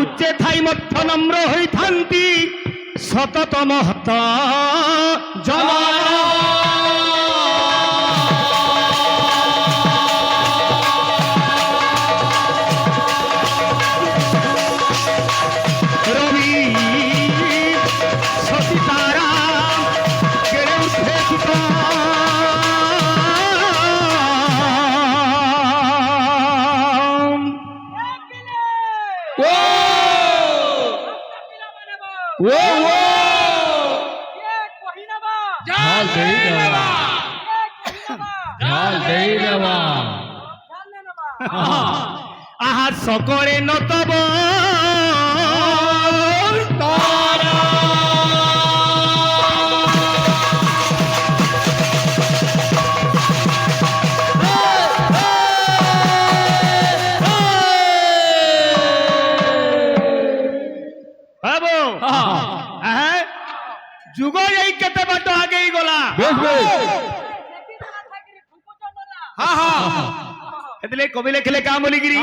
উচ্চে থাই মধ্য নম্র হইথান্তি সততম হত জন রবি সতীতারা কেড়ে উঠে আহা সকলে নতব যুগ এই কেতে বাট আগেই গলা এতলে কবি লেখিলে কাম বলিগিরি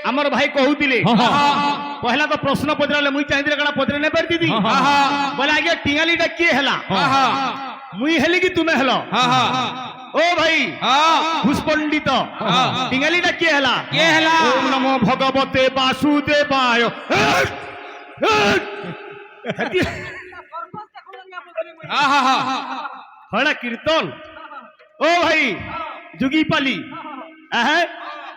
আমার ভাই কহুতিলে পহলা তো প্রশ্ন পচরালে মুই চাহিদিলে কানা পচরে নে পারি দিদি বলে আগে টিঙালিটা কি হেলা মুই হেলি কি তুমি হেলো ও ভাই পুষ্পণ্ডিত টিঙালিটা কি হেলা ওম নমো ভগবতে বাসুদেবায় হড়া কীর্তন ও ভাই যুগী পালি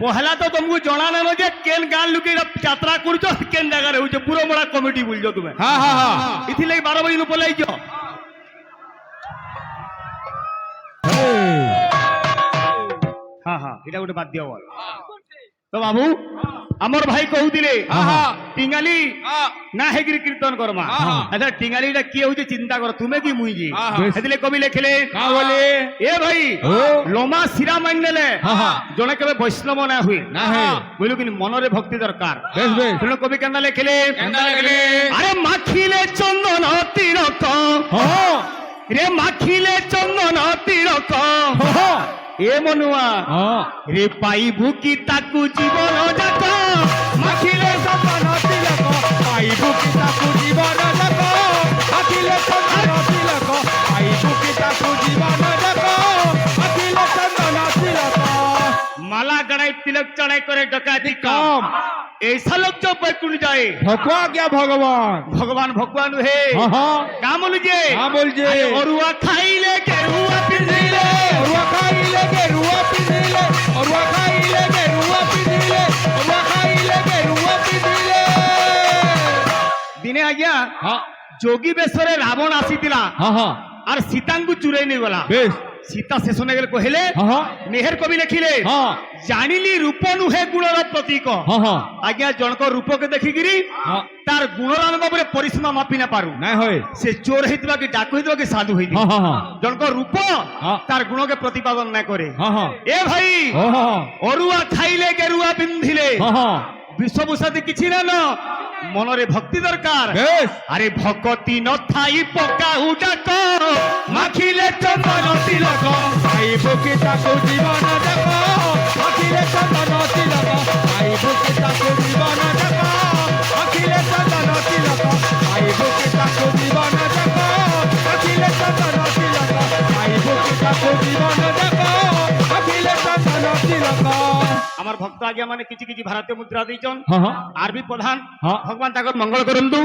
পহলা তো তুমি জনা নেন যে কেন গান লুকে যাত্রা করছ কেন জায়গায় হচ্ছে পুরো মোড়া কমিটি বুঝছো তুমি ইথিলাগি 12 বজে পলাইছ এটা গোটে বাদ দিও তো বাবু আমার ভাই কহুলে টিঙালি না হেগিরি কীর্তন করমা আচ্ছা টিঙালিটা কি হচ্ছে চিন্তা কর তুমি কি মুই জি সেদিলে কবি লেখিলে এ ভাই লোমা শিরা মাইনেলে জনে কেবে বৈষ্ণব না হুই বুঝলু কিন্তু মনরে ভক্তি দরকার শুনো কবি কেন লেখিলে আরে মাখিলে চন্দন তিলক রে মাখিলে চন্দন তিলক এ মনুয়া রে পাইবু কি তাকু জীবন যাক মাখিলে চন্দন তিলক পাইবু কি তাকু জীবন যাক মাখিলে চন্দন তিলক পাইবু কি তাকু জীবন যাক মাখিলে চন্দন তিলক মালা গড়াই তিলক চড়াই করে ডকাতি কম ऐसा लोग जो बैकुंठ जाए भगवान क्या भगवान भगवान भगवान है क्या बोलिए अरुआ खाइले गेरुआ पिंधिले अरुआ खाइले गेरुआ पिंधिले अरुआ खाइले गेरुआ पिंधिले अरुआ खाइले गेरुआ पिंधिले दिने आज्ञा जोगी बेसरे रावण आसीतिला और सीतांगु चुराई नहीं गला बेस सीता शेष होने गले कहले मेहर कवि लिखिले जानिली रूप नुहे गुणर प्रतीक आज्ञा जनक रूप के देखिकिरी तार गुणर आम बाबरे परिसीमा मापी ना पारू ना होय से चोर हेतिबा कि डाकू हेतिबा कि साधु हेतिबा जनक रूप तार गुण के प्रतिपादन ना करे ए भाई अरुआ खाइले गेरुआ पिंधिले विश्वभूषादि किछि ना मनरे भक्ति दरकार अरे भक्ति न थाई पका उडाक माखिले चंदन तिलक पाइबु कि ताकु जीवन जाक माखिले चंदन तिलक पाइबु कि ताकु जीवन जाक माखिले चंदन तिलक पाइबु कि ताकु जीवन जाक माखिले चंदन तिलक पाइबु कि ताकु जीवन जाक माखिले चंदन तिलक আমার ভক্ত আগে মানে কিছু কিছু ভারতীয় মুদ্রা দিয়েছেন আরবি প্রধান ভগবান তাকে মঙ্গল করন্তু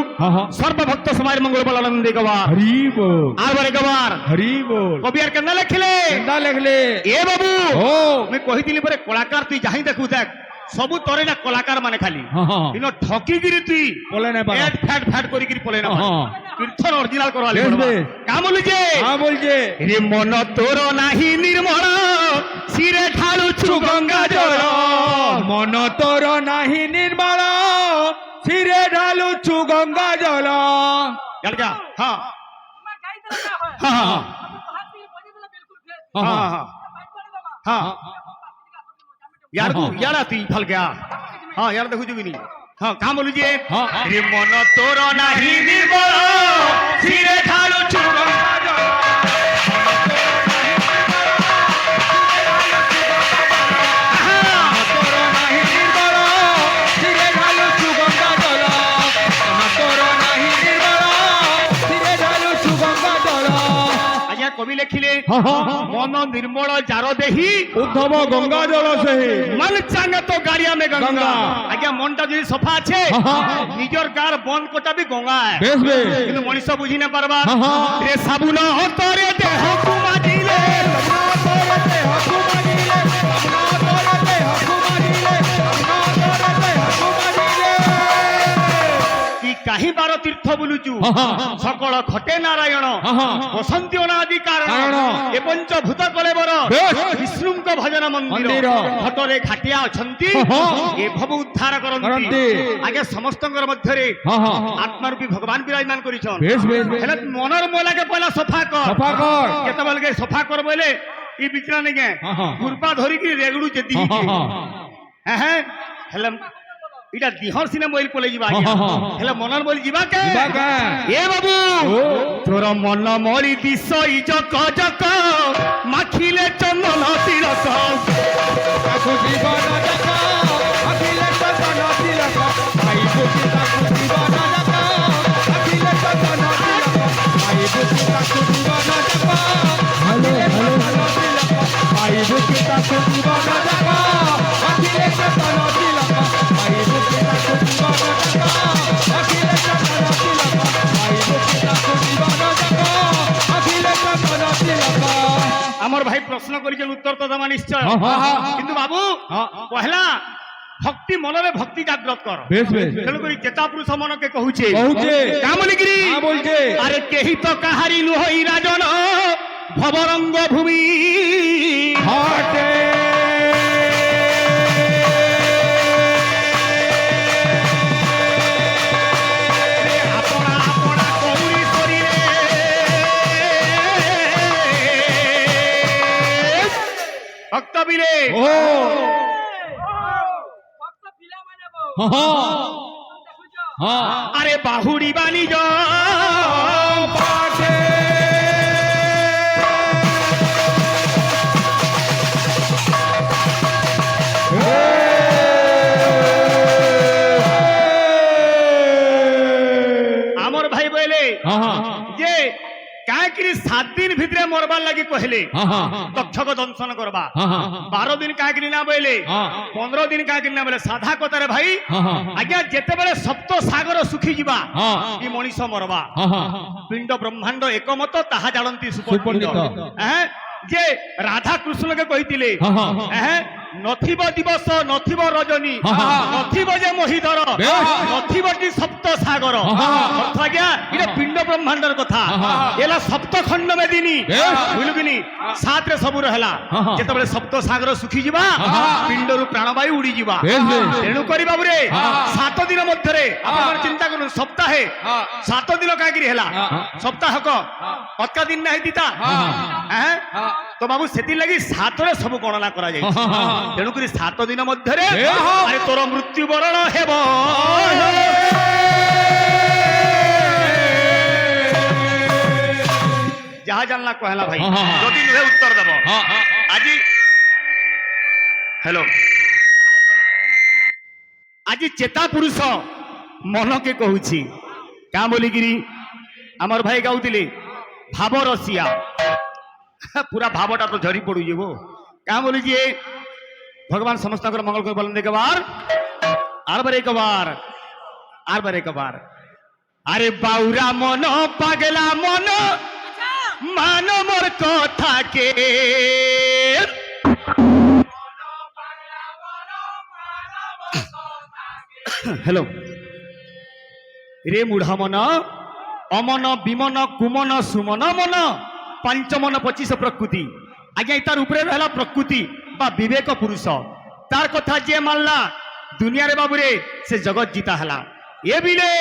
সর্বভক্ত সমাজ মঙ্গল বল আনন্দে গবার হরি বল আর বারে গবার হরি বল কবি আর কেন লেখিলে এ বাবু আমি কহিদিলি পরে কলাকার তুই যাই দেখু দেখ সবু তরে না কলাকার মানে খালি ইনো ঠকিগিরি তুই পলে না ফ্যাট ফ্যাট ফ্যাট করিগিরি পলে না কীর্তন অরিজিনাল করवाले কা বলছে রে মন তোর নাহি নির্মল শিরে ঢালুছু গঙ্গা জল মন তোর নাহি নির্মল শিরে ঢালুছু গঙ্গা জল গলগা হ্যাঁ यार तू यार आती फल गया हाँ यार देखो जुगिनी हाँ कहाँ बोलू जी रे मन तोर नाही निर्मल सिरे ढालू चुगंगा কবি লেখিলে হ্যাঁ, হ্যাঁ, হ্যাঁ। মন নির্মল যার দেহি উদ্ধব গঙ্গা জল সেহি মন চাঙ্গে তো গাড়িয়া মে গঙ্গা গঙ্গা। আজ্ঞা মনটা যদি সফা আছে হ্যাঁ, হ্যাঁ। নিজর গার বন কোটা বি গঙ্গায় বেশ বেশ কিন্তু মনিষ বুঝি না পারবা হ্যাঁ, হ্যাঁ। রে সাবুন অন্তরে দেহ কুমাজিলে কি কাহি বার তীর্থ বুলুচু সকল ঘটে নারায়ণ বসন্তী অনাদি কারণ কারণ। এ পঞ্চভূত কলেবর বেশ। বিষ্ণুଙ୍କ ভজন মন্দির মন্দির। ঘটরে ঘাটিয়া অছন্তি এ ভব উদ্ধার করନ୍ତି କରନ୍ତି। আগে সমস্তଙ୍କର ମଧ୍ୟରେ হ্যাঁ হ্যাঁ আত্মারূপী ভগবান বিরাজমান করিছন বেশ বেশ বেশ হেলে মনর মোলাকে পয়লা সফা কর সফা কর কেতবেলকে সফা কর বলে ই বিচরা নেগে হ্যাঁ, হ্যাঁ। গুরপা ধরিকি রেগড়ু চেতি হ্যাঁ হ্যাঁ হ্যাঁ হ্যাঁ হেলে এটা দিহর সিনে বইল পলে ଯିବା আজ্ঞা হ্যাঁ, হ্যাঁ, হ্যাঁ। হেলে মনর বইল ଯିବା কে ଯିବା କେ? এ বাবু ও। তোর মন মরি দিশ জক জক মাখিলে চন্দন তিলক তাকু জীবন যাক আখিলে চন্দন তিলক ভাই বুকি তাকু জীবন যাক আখিলে চন্দন তিলক ভাই বুকি তাকু জীবন যাক আখিলে চন্দন তিলক ভাই বুকি তাকু জীবন যাক আখিলে চন্দন তিলক ভাই বুকি তাকু জীবন যাক আখিলে চন্দন তিলক ভাই বুকি তাকু জীবন যাক আখিলে চন্দন তিলক আমার ভাই প্রশ্ন করেছেন উত্তর তো দেওয়া নিশ্চয় হ্যাঁ, হ্যাঁ, হ্যাঁ। কিন্তু বাবু হ্যাঁ। পহলা ভক্তি মନରେ ভক্তি জাগ্রত কর বেশ বেশ তেণুকরি চেতা পুরুষ মনকে কহুছে কহুছে। কামলিগিরি হ্যাঁ, বলছে। আরে কেহি তো কাহারি নুহই রাজন ভবরঙ্গ ভূমি হাটে আপনা আপনা কৌরি শরীরে ভক্তবীরে ও হ্যাঁ হ্যাঁ আরে বাহুড়ি বাণিজ পাটে আমার ভাই বলে হ্যাঁ হ্যাঁ যে কাহিকি 7 দিন ভিতরে মরবার লাগি কহিলে হ্যাঁ হ্যাঁ তক্ষক দংশন করবা হ্যাঁ 12 দিন কাহিকি না বইলে হ্যাঁ 15 দিন কাহিকি না বলে সাধা কথারে ভাই হ্যাঁ আজ্ঞা যেতেবেলে সপ্ত সাগর শুখি ଯିବା হ্যাঁ ই মଣିষ মরবা হ্যাঁ পিণ্ড ব্রহ্মাণ্ড একমত তাহা জানନ୍ତି সুপণ্ডিত। সুপণ্ডিত হ্যাঁ যে রাধা কৃষ্ণকে কইতিলে হ্যাঁ হ্যাঁ নথিব দিবস নথিব রজনী হ্যাঁ। নথিব যে মহিধর বেশ। নথিবটি সপ্ত সাগর হ্যাঁ। অর্থ আজ্ঞা এটা পিণ্ড ব্রহ্মাণ্ডর কথা হ্যাঁ। এলা সপ্ত খণ্ড মেদিনী বেশ। বুঝলুকিনি সাতরে সবু রহলা হ্যাঁ। যেতবেলে সপ্ত সাগর শুখি ଯିବା হ্যাঁ। পিণ্ডরু প্রাণবায়ু উড়ি ଯିବା বেশ বেশ তেণু করি বাবুরে হ্যাঁ। 7 দিন মধ্যে আপনার চিন্তা করুন সপ্তাহে 7 দিন কাহিকি হেলা হ্যাঁ। সপ্তাহক অতকা দিন না হেতিতা হ্যাঁ। হ্যাঁ তো বাবু সেতির লাগি 7রে সবু গণনা করা যায় হ্যাঁ। তেণু করে 7 দিন মধ্যে হ্যাঁ। আরে তোর মৃত্যু বরণ হেব যাহা জানলা কহলা ভাই হ্যাঁ। যদি নুহে উত্তর দেব হ্যাঁ আজি হ্যালো আজি চেতা পুরুষ মনকে কহুছি কা বলিকিরি আমার ভাই গাউতিলে ভাব রসিয়া পুরা ভাবটা তো ঝরি পড়ু যাব কা বলি যে ভগবান সমস্তଙ୍କର মঙ্গল করে বলেন একবার আর বার একবার আরে বাউরা মন পাগলা মন মান মোর কথাকে হ্যালো রে মূঢ় মন অমন বিমন কুমন সুমন মন পঞ্চমন 25 প্রকৃতি আজ্ঞা তার উপরে রহলা প্রকৃতি বা বিবেক পুরুষ তার কথা যে মানলা দুনিয়ারে বাবুরে সে জগৎ জিতা হেলা এ বিলে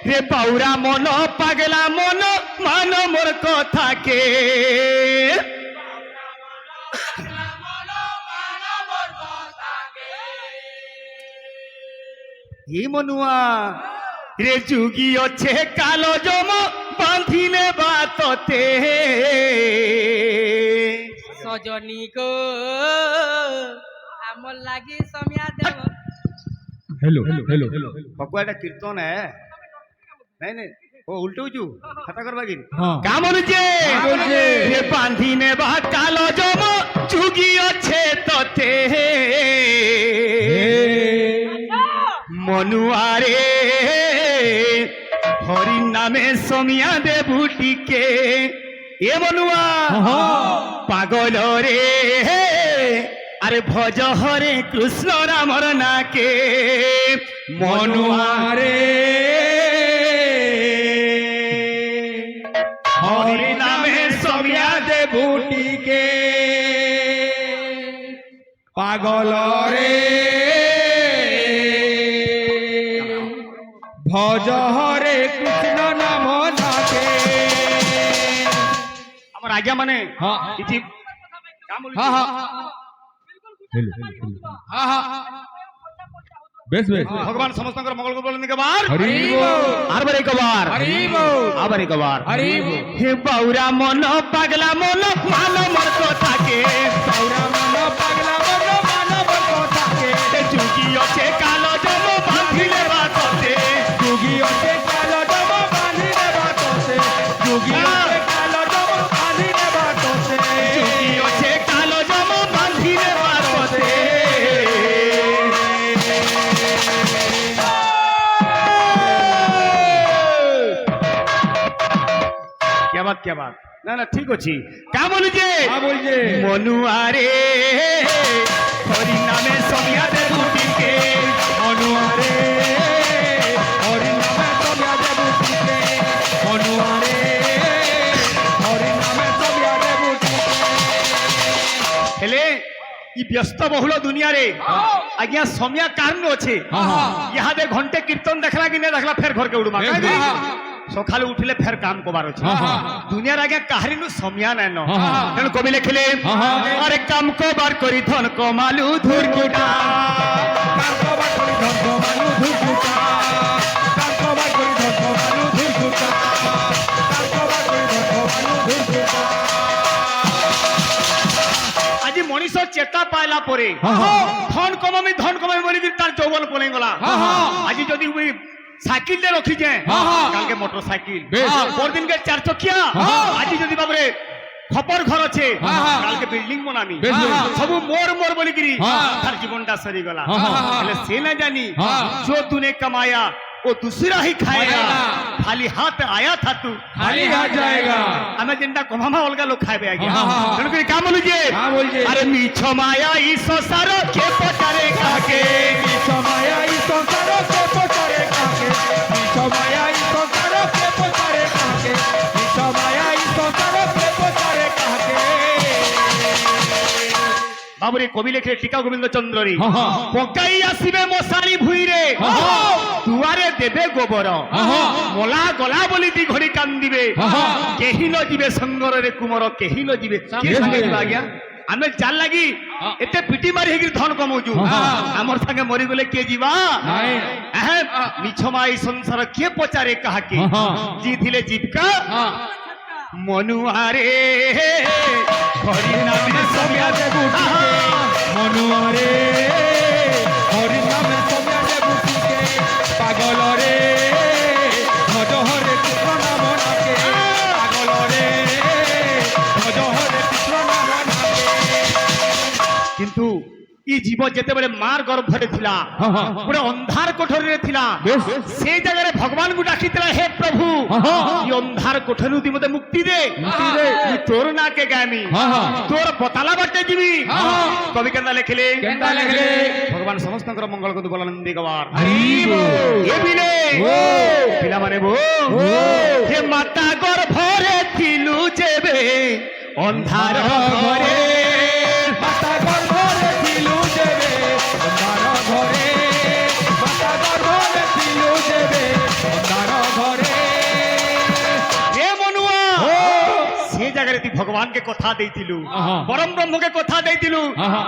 রে বাউরা মন পাগলা মন মান মোর কথাকে হে মনুয়া রে যুগি অছে কালো জম বাঁধিলে বাততে সজনী গো আমার লাগি সমিয়া দেব हेलो हेलो हेलो भगवा এটা কীর্তন है नहीं नहीं ও উল্টো উঁচু খাতা করবা কি হ্যাঁ। কাম বলছে বলছে? হে বাঁধি নেবা কালো জম চুগি আছে ততে মনুয়ারে হরি নামে সমিয়া দেবুটিকে এ মনুয়া পাগল রে আরে ভজ হরে কৃষ্ণ রামর নাকে মনুয়ারে হরি নামে সমিয়া বুটিকে পাগল রে ভজ হরে কৃষ্ণ নাম নাকে আমার আজ্ঞা মানে হ্যাঁ। কিছু কাম বলছে? হ্যাঁ হ্যাঁ বেশ বেশ ভগবান সমস্তଙ୍କର মঙ্গল করবেন একবার হরি বল আরবার একবার হরি বল আবার একবার হরি বল হে বাউরা মন পাগলা মন ভালো মর কথাকে সৌরা মন পাগলা মন মানব কথাকে চুকি আছে কালো জম বাঁধিলে বাততে যোগী অছে কালো ডব বাঁধি নেবা তোতে যোগী অছে কালো ডব বাঁধি নেবা তোতে চুকি আছে কালো জম বাঁধিলে বাততে क्या बात ना ना ठीक अच्छी क्या बोलुचे বলছে মনুয়ারে হরি নামে সমিয়া দে বুটিকে অনুয়ারে হরি নামে তোমিয়া দেবু তুতে অনুয়ারে হরি নামে তোমিয়া দেবু তুতে हेले ई व्यस्त बहुल दुनिया रे आज्ञा समिया कारण अच्छे यहाँ दे घंटे कीर्तन देखला कि नहीं देखला फिर घर के उड़मा सकाल उठिले फिर काम कबार अच्छे दुनिया आज्ञा काहरी नु समिया नाइन तेणु कवि लिखिले अरे काम कबार करी धन कमालु धुरकुटा কাঙ্কবা করি ধর্ম মানু ধুরকুটা কাঙ্কবা করি ধর্ম মানু ধুরকুটা কাঙ্কবা করি ধর্ম মানু ধুরকুটা আজি মনিষ চেতা পাইলা পরে ধন কমামি বলি তার যৌবন পলাই গলা আজি যদি ওই সাইকেল রে রখি যায় কালকে মোটর সাইকেল পরদিন কে চার চকিয়া আজি যদি বাবরে খপর ঘর আছে কালকে বিল্ডিং বনামি সবু মোর মোর বলি গিরি তার জীবনটা সরি গলা তাহলে সে না জানি जो तूने कमाया वो दूसरा ही खाएगा खाली हाथ आया था तू খালি হাত जाएगा আমি যেটা কমামা অলগা লোক খাইবে আজ্ঞা তেণু করে কাম বলুছে বলছে আরে মিছ মায়া ই সংসার কে পচারে কাকে সময়া ই সংসার কে পচারে কাকে সময়া ই সংসার কে পচারে কাকে সময়া ই সংসার কে পচারে কাকে বাবুরে কবি লেখে টিকা গোবিন্দ চন্দ্র রে পকাই আসিবে মশারি ভুইরে দুয়ারে দেবে গোবর মোলা গলা বলি দি ঘড়ি কান্দিবে কেহি ন ଯିବେ সঙ্গরে কুমর কেহি ন ଯିବେ কে সঙ্গে ଯିବା আজ্ঞা ଆମେ ଚାଲ ଲାଗି ଏତେ ପିଟି ମାରି ହେଇକି ଧନ କମଉଛୁ ଆମର ସାଙ୍ଗେ ମରିଗଲେ କିଏ ଯିବା ମିଛ ମାଇ ସଂସାର କିଏ ପଚାରେ କାହାକେ ଜିଥିଲେ ଜୀବିକା মনুয়ারে হরি নামে সমিয়া দেবু মনুয়ারে হরি নামে সময়া দেবু তুকে পাগল রে ভজ হরে কৃষ্ণ নাম নাকে পাগল রে ভজ হরে কৃষ্ণ নাম নাকে কিন্তু ই জীব যেতেবেলে মার গর্ভরে থিলা পুরা অন্ধার কোঠরে থিলা সেই জায়গায় ভগবান কু ডাকিতলা হে প্রভু ই অন্ধার কোঠরু দি মতে মুক্তি দে মুই তোর নাকে গামি তোর বতালা বাটে যিবি কবি কেন্দা লেখিলে কেন্দা লেখিলে ভগবান সমস্তଙ୍କର মঙ্গল করতে বলেন দিগবার হরি বল এ বিলে পিলা মানে বো হে মাতা গর্ভরে থিলু যেবে অন্ধার ঘরে মাতা গর্ভরে থিলু দেবে অন্ধার ঘরে মাতা গর্ভরে থিলু দেবে অন্ধার ঘরে হে মনুয়া সে জায়গায় তুই ভগবানকে কথা দেইতিলু পরম ব্রহ্মকে কথা দেইতিলু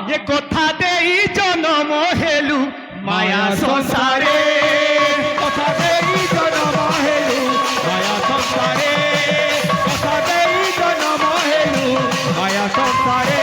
যে কথা দেই জনম হেলু মায়া সংসারে কথা দেই জনম হেলু মায়া সংসারে কথা দেই জনম হেলু মায়া সংসারে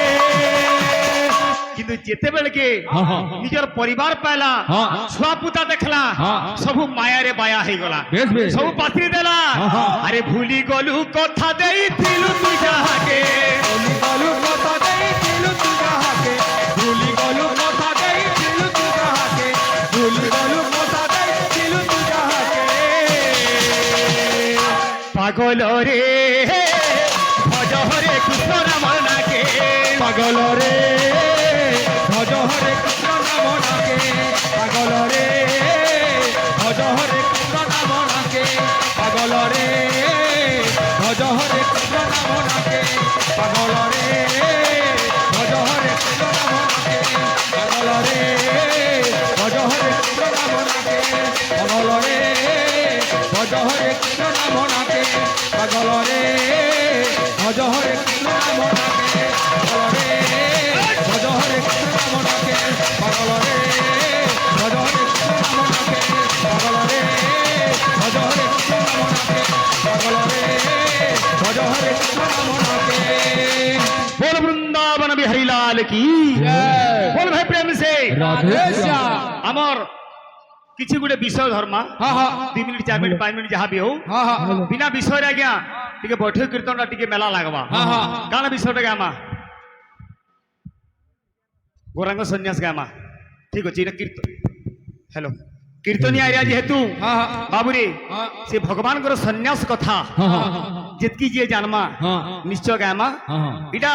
কিন্তু যেতেবেলকে হ্যাঁ, হ্যাঁ। নিজের পরিবার পাইলা হ্যাঁ। ছুয়া পুতা দেখলা হ্যাঁ। সবু মায়ারে বায়া হইগলা বেশ, বেশ। সবু পাত্রি দেলা হ্যাঁ, হ্যাঁ। আরে ভুলি গলু কথা দেইছিলু তুই যাহাকে ভুলি গলু কথা দেইছিলু তুই যাহাকে ভুলি গলু কথা দেইছিলু তুই যাহাকে ভুলি গলু কথা দেইছিলু তুই যাহাকে পাগল রে ভজ হরে কৃষ্ণ নাম নাকে পাগল রে ভজ হরে কৃষ্ণ নাম নাকে পাগল রে ভজ হরে কৃষ্ণ নাম নাকে পাগল রে ভজ হরে কৃষ্ণ নাম নাকে পাগল রে ভজ হরে কৃষ্ণ নাম নাকে পাগল রে ভজ হরে কৃষ্ণ নাম নাকে পাগল রে ভজ হরে কৃষ্ণ নাম নাকে পাগল রে ভজ হরে কৃষ্ণ নাম নাকে পাগল রে ভজ হরে কৃষ্ণ নাম নাকে পাগল রে ভজ হরে কৃষ্ণ নাম নাকে পাগল রে ভজ হরে কৃষ্ণ নাম নাকে পাগল রে ভজ হরে কৃষ্ণ নাম নাকে बोल वृंदावन बिहारी लाल की बोल भाई प्रेम से राधे श्याम আমার কিছু গুটে বিষয় ধর্মা हाँ हाँ 2 মিনিট 4 মিনিট 5 মিনিট যাহা বি হো हाँ हाँ বিনা বিষয় আজ্ঞা টিকে বৈঠক কীর্তনটা টিকে মেলা লাগবা हाँ हाँ কারণ বিষয়টা গামা গৌরাঙ্গ সন্ন্যাস গামা ঠিক আছে এটা কীর্তন হ্যালো কীর্তনী আইরা যেহেতু हाँ हाँ বাবুরে हाँ সে ভগবানଙ୍କର সন্ন্যাস কথা हाँ যেতকি যে জানমা हाँ নিশ্চয় গামা हाँ এটা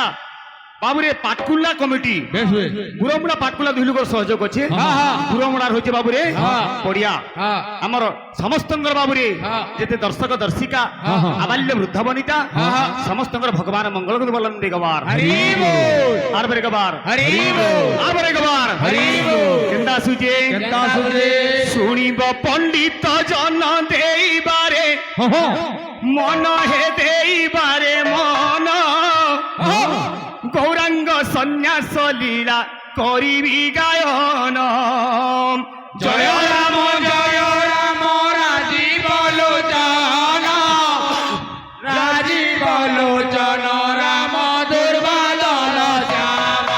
বাবুরে পাটকুল্লা কমিটি বেশ বেশ গুরমুড়া পাটকুলা দুই লোকর সহযোগ আছে হ্যাঁ, হ্যাঁ। গুরমুড়ার হচ্ছে বাবুরে হ্যাঁ। পড়িয়া हाँ আমার সমস্তঙ্কর বাবুরে হ্যাঁ। যেতে দর্শক দর্শিকা হ্যাঁ, হ্যাঁ। আবাল্য বৃদ্ধ বনিতা হ্যাঁ, হ্যাঁ। সমস্তঙ্কর ভগবান মঙ্গল বলন দিগবার हरि बोल আর বেরে গবার हरि बोल আর বেরে গবার हरि बोल কেন্দা সুজে কেন্দা সুজে শুনিব পণ্ডিত জন দেইবারে हाँ हाँ মন হে দেইবারে মন গৌরাঙ্গ সন্ন্যাস লীলা করিবি গায়ন জয় রাম জয় রাম রাজীব লোচন রাজীব লোচন রাম দুর্বাদন শ্যাম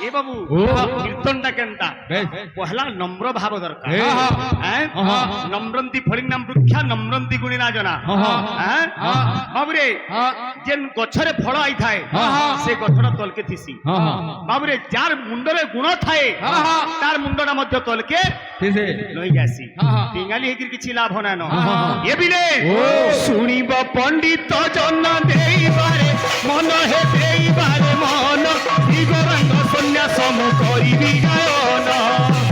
এ বাবু ও। কীর্তনটা কেনটা বেশ পহলা নম্র ভাব দরকার হ্যাঁ, হ্যাঁ। হ্যাঁ? হ্যাঁ। নম্রন্তি ফলিং বৃক্ষা নম্রন্তি গুণী না জনা হ্যাঁ। হ্যাঁ? হ্যাঁ। বাবুরে हाँ যে গছরে ফল আইথায় হ্যাঁ, হ্যাঁ। সে গছটা তলকে থিসি हाँ हाँ বাবুরে যার মুন্ডরে গুণ থাকে হ্যাঁ, হ্যাঁ। তার মুন্ডটা মধ্যে তলকে ठीक है লই যাসি হ্যাঁ, হ্যাঁ। টিঙ্গালি হেকির কিছু লাভ হয় না হ্যাঁ, হ্যাঁ। এ বিলে ও। শুনিব পণ্ডিত জন দেইবারে মন হে দেইবারে মন শ্রীগৌরাঙ্গ সন্ন্যাস মু করিবি গায়ন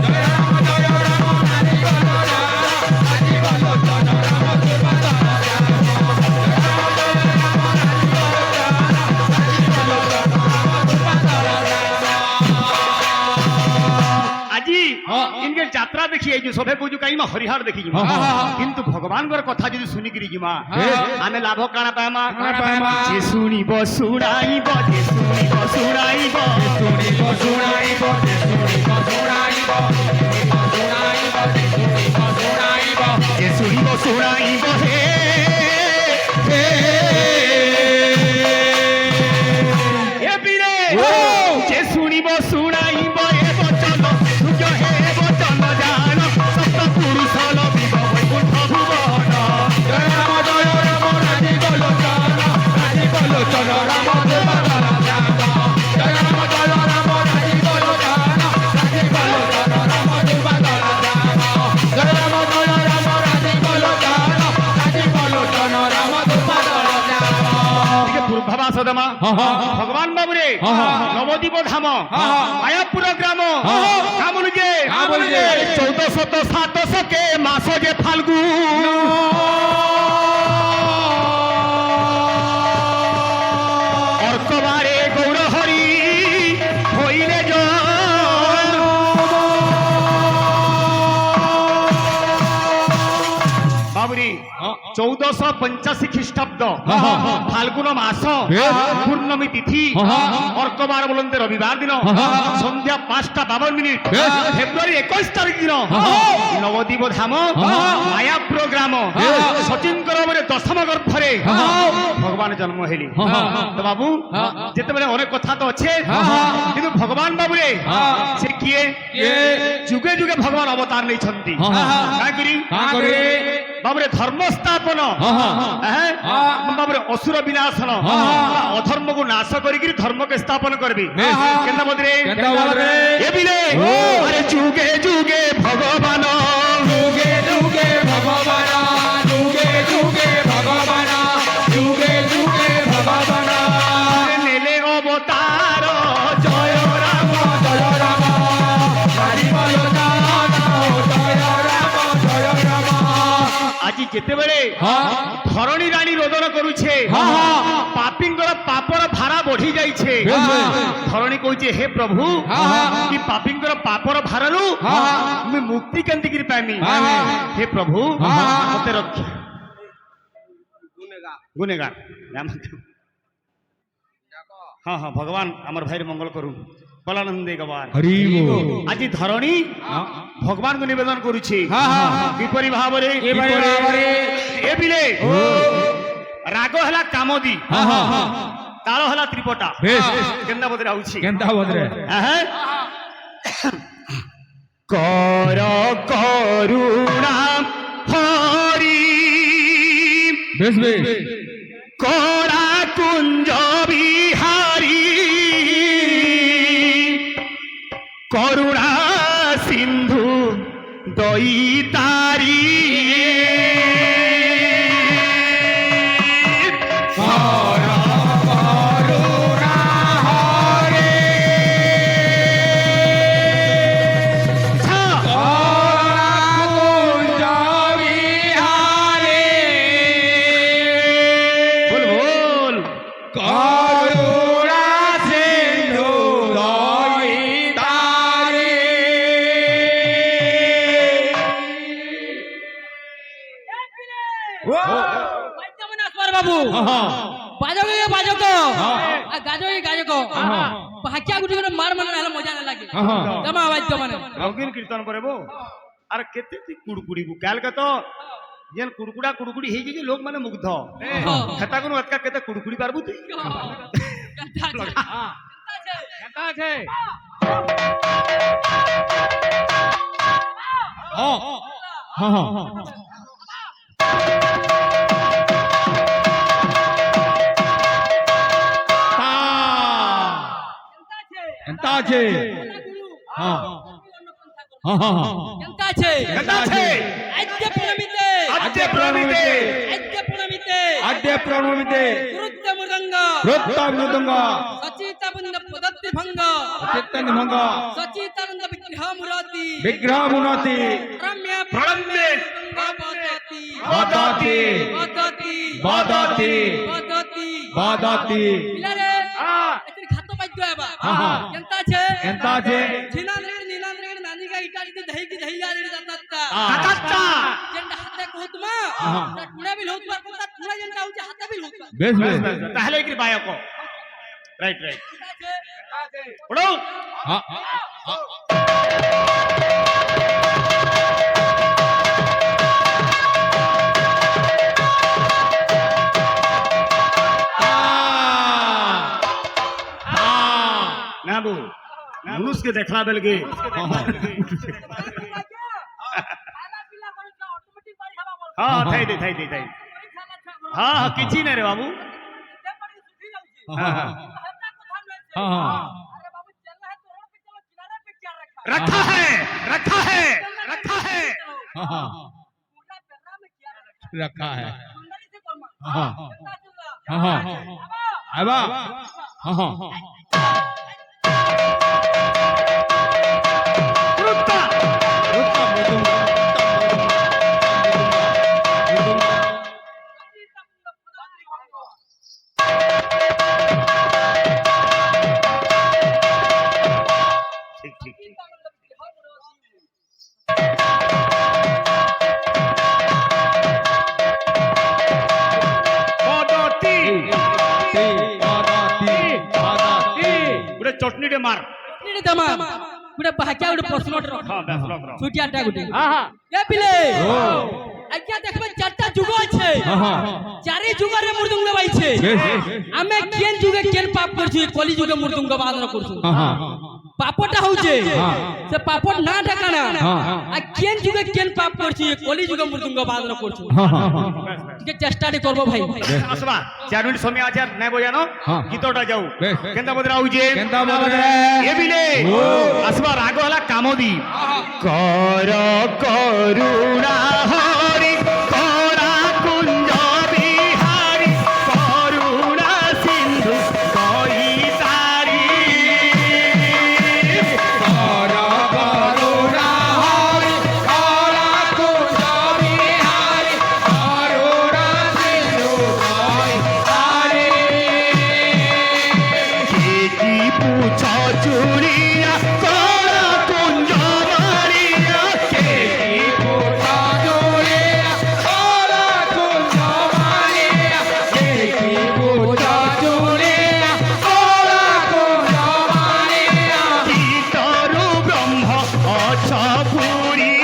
जय राम राजीव राजीव लोचन राम दुर्वादन আজি হ্যাঁ। ইনকে যাত্রা দেখি এই যে সবে কইছু কাইমা হরিহর দেখি হ্যাঁ, হ্যাঁ, হ্যাঁ। কিন্তু ভগবানଙ୍କର কথা যদি শুনিকি জিমা হ্যাঁ। আমি লাভ কাଣା পাইমা কাଣା পাইমা? যে শুনিব শুনাইব যে শুনিব শুনাইব শুনিব শুনাইব শুনিব শুনাইব শুনাইব শুনিব শুনাইব যে শুনিব শুনাইব হে এ বীরে ও। যে শুনিব শুনাইব এ বচন সূর্য হে বচন জান সপ্ত পুরুষ লবিব বৈকুণ্ঠ ভুবন জয় রাম রাজীব লোচন রাজীব লোচন রাম দুর্বাদন শ্যাম জয় রাম রাজীব লোচন রাজীব লোচন রাম দুর্বাদন শ্যাম জয় রাম রাজীব লোচন রাজীব লোচন রাম দুর্বাদন শ্যাম ଟିକେ ପୂର୍ବାଭାସ ଦେମା ହଁ, ହଁ। ଭଗବାନ ବାବୁରେ ହଁ, ହଁ। ନବଦ୍ୱୀପ ଧାମ ହଁ, ହଁ। ମାୟାପୁର ଗ୍ରାମ ହଁ, ହଁ। କାମୁନୁ ଯେ କାମୁନୁ ଯେ 1407 କେ ମାସ ଯେ ଫାଲ୍ଗୁ অর্কবারে গৌর হরি হইলে বাবুরি 1485 খ্রিস্টাব্দ ফাল্গুন মাস পূর্ণমী তিথি অর্কবার বলতে রবিবার দিন সন্ধ্যা 5:52 ফেব্রুয়ারি 21 তারিখ দিন নবদ্বীপ ধাম মায়াপুর গ্রাম সচিঙ্কর দশম গর্ভরে ভগবান ভগবান জন্ম হেলি হ্যাঁ, হ্যাঁ, হ্যাঁ। তো বাবু হ্যাঁ। যেতেবেলে অনেক কথা তো আছে হ্যাঁ, হ্যাঁ। কিন্তু ভগবান বাবুরে হ্যাঁ। সে কিয়ে କିଏ? যুগে যুগে ভগবান অবতার নেইছন্তি হ্যাঁ, হ্যাঁ, হ্যাঁ। কাହିଁକିରି କାଁ କରି? বাবুরে ধর্ম স্থাপন হ্যাঁ, হ্যাঁ, হ্যাঁ। বাবুরে অসুর বিনাশন হ্যাঁ, হ্যাঁ। অধর্মକୁ নাশ କରିକି ধর্মকে স্থাপন করবি হ্যাঁ, হ্যাঁ। কেন্দ্র মন্দিরে କେନ୍ତା ବୋଧରେ? এবিলে ও। আরে যুগে যুগে ভগবান ଯୁଗେ ଯୁଗେ ଭଗବାନ ଯୁଗେ ଯୁଗେ ଭଗବାନ ଯୁଗେ ଯୁଗେ ଭଗବାନ নেলে অবতার জয় রাম ଜୟ ରାମ ହରିବଲ ନାମ ଜୟ ରାମ ଜୟ ରାମ আজি যেতেবেলে ହଁ ধরণী রানী রোদন করুছে ହଁ ହଁ পাপীঙ্কর পাপর ভাড়া বଢি যাইছে বেশ, বেশ। ধরণী কইছে হে প্রভু হ্যাঁ, হ্যাঁ। কি পাপীঙ্কর পাপর ভাড়ারু হ্যাঁ, হ্যাঁ। আমি মুক্তি কেন্তি করে পাইমি হ্যাঁ, হ্যাঁ। হে প্রভু হ্যাঁ, হ্যাঁ। মতে রক্ষা গুনেগার হ্যাঁ হ্যাঁ ভগবান আমার ভাইয়ের মঙ্গল করুন বলানন্দে গবার ହରି আজি ধরণী ভগবানকে নিবেদন করুছি হ্যাঁ, হ্যাঁ, হ্যাঁ। কিপরি ভাବରେ କିପରି ଭାବରେ এ বিলে রাগ হেলা কামদি ହଁ ହଁ ହଁ তাଳ হেলা ত্রিপটা ବେଶ କେନ୍ତା ବଦରେ ଆଉଛି କେନ୍ତା ବୋଧରେ? কর করুণা হরি ବେଶ ବେଶ করা কুঞ্জ বিহারি করুণা সিন্ধু দইতারি বল বল বাবু হ্যাঁ। বাজক বাজক আর গাজক গাজক হাকিয়া গুটি করে মার মানে হলে মজা না লাগে জমা বাদ্য মানে রঙিন কীর্তন করবো আর কেতে তুই কুড়কুড়িবু কালকে তো যেন কুড়কুড়া কুড়কুড়ি হয়ে যে লোক মানে মুগ্ধ হেতা কোনো এতকা কেতে কুড়কুড়ি পারবু তুই କେନ୍ତା ଅଛେ? ହଁ ହଁ ହଁ କେନ୍ତା ଅଛେ? ହଁ ହଁ ହଁ ହଁ কেনতা আছে কেতা আছে আদ্য প্রণমিতে আদ্য প্রণমিতে আদ্য প্রণমিতে আদ্য প্রণমিতে গুরুত্ব মৃদঙ্গ রোত্ত মৃদঙ্গ সচিতাবন্ধ পদত্তি ভঙ্গ চিত্তন ভঙ্গ সচিতানন্দ বিগ্রহ মুরাতি বিগ্রহ মুনতি রম্য প্রণম্যে পদতি বদতি পদতি বদতি পদতি বদতি পিলারে এতির খাত বাদ্য এবা হ্যাঁ। কেনতা আছে কেন্তা অছে? ছিনান্দ্রের নীলান্দ্রের নানিকা ইটালিতে দহিকি দহি গাড়ি দাতা কাকাত্তা যেটা হাতে কহুতমা হ্যাঁ। টুড়া বিল হউতবা কথা টুড়া যেটা হউছে হাতে বিল হউতবা বেশ বেশ তাহলে কি বায়ক রাইট রাইট আছে পড়ো হ্যাঁ না বউ মনুষ্যকে দেখলা বেলকে খানা পিলা করে অটোমেটিক বাড়ি হবা বল হ্যাঁ থাই দে থাই দে থাই খানা ছা হ্যাঁ হ্যাঁ কিছু না রে বাবু তে পারি সুধি যাউছি হ্যাঁ হ্যাঁ হেতা কথা নইছে হ্যাঁ। আরে বাবু চলনা है तो रोड पे चलो किनारे पे क्या रखा है रखा है रखा है रखा है हाँ। पूरा पेरा में क्या रखा रखा है सुंदरी से कर्मा हाँ। कितना चला हाँ। अब आबा हाँ रुत्ता ठीक ठीक ठीक পদতি গোটে চটনিটে মার নি দমা গুড়ে বাহাকিয়া গুড়ে প্রশ্নট রখ হ্যাঁ ব্যাস লগ ছুটিয়াটা গুড়ে হ্যাঁ হ্যাঁ এ পিলে আজ্ঞা দেখবে চারটা যুগ আছে হ্যাঁ। চারি যুগরে মৃদঙ্গ বাইছে আমি কেন যুগে কেন পাপ করছি কলি যুগে মৃদঙ্গ বাদন করছি পাপটা হচ্ছে সে পাপট না ঢাকানা আর কেন যুগে কেন পাপ করছি কলি যুগে মৃদঙ্গ বাদন করছি ঠিক চেষ্টাটি করবো ভাই আসবা 4 মিনিট সময় আছে আর নাই বোঝানো হ্যাঁ। গীতটা যাও বেশ। কেনতা বদরা হউছে কেনতা বদরা? এ বিলে আসবা রাগ হলা কামদি কর করুণা হরি করা কুঞ্জ বিহারি করুণা সিন্ধু কই তারি কি পুছ চুরিয়া করা কুঞ্জ মারিয়া কে কি পুছ চুরিয়া করা কুঞ্জ মারিয়া কে কি পুছ চুরিয়া করা কুঞ্জ মারিয়া কি তরু ব্রহ্ম অছ পুরী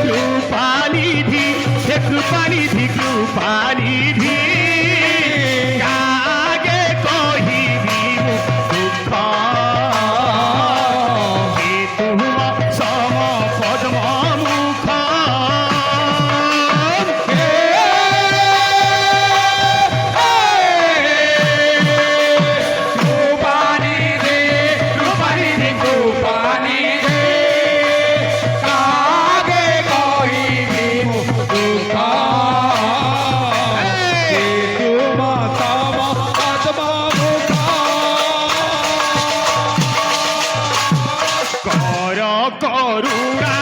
কৃপানিধি হে কৃপানিধি কৃপানিধি কাগে কহিবি দুঃখ হে তুম সম পদ্ম মুখ কৃপানিধি কৃপানিধি কৃপানিধি কাগে কহিবি দুঃখ কর করুণা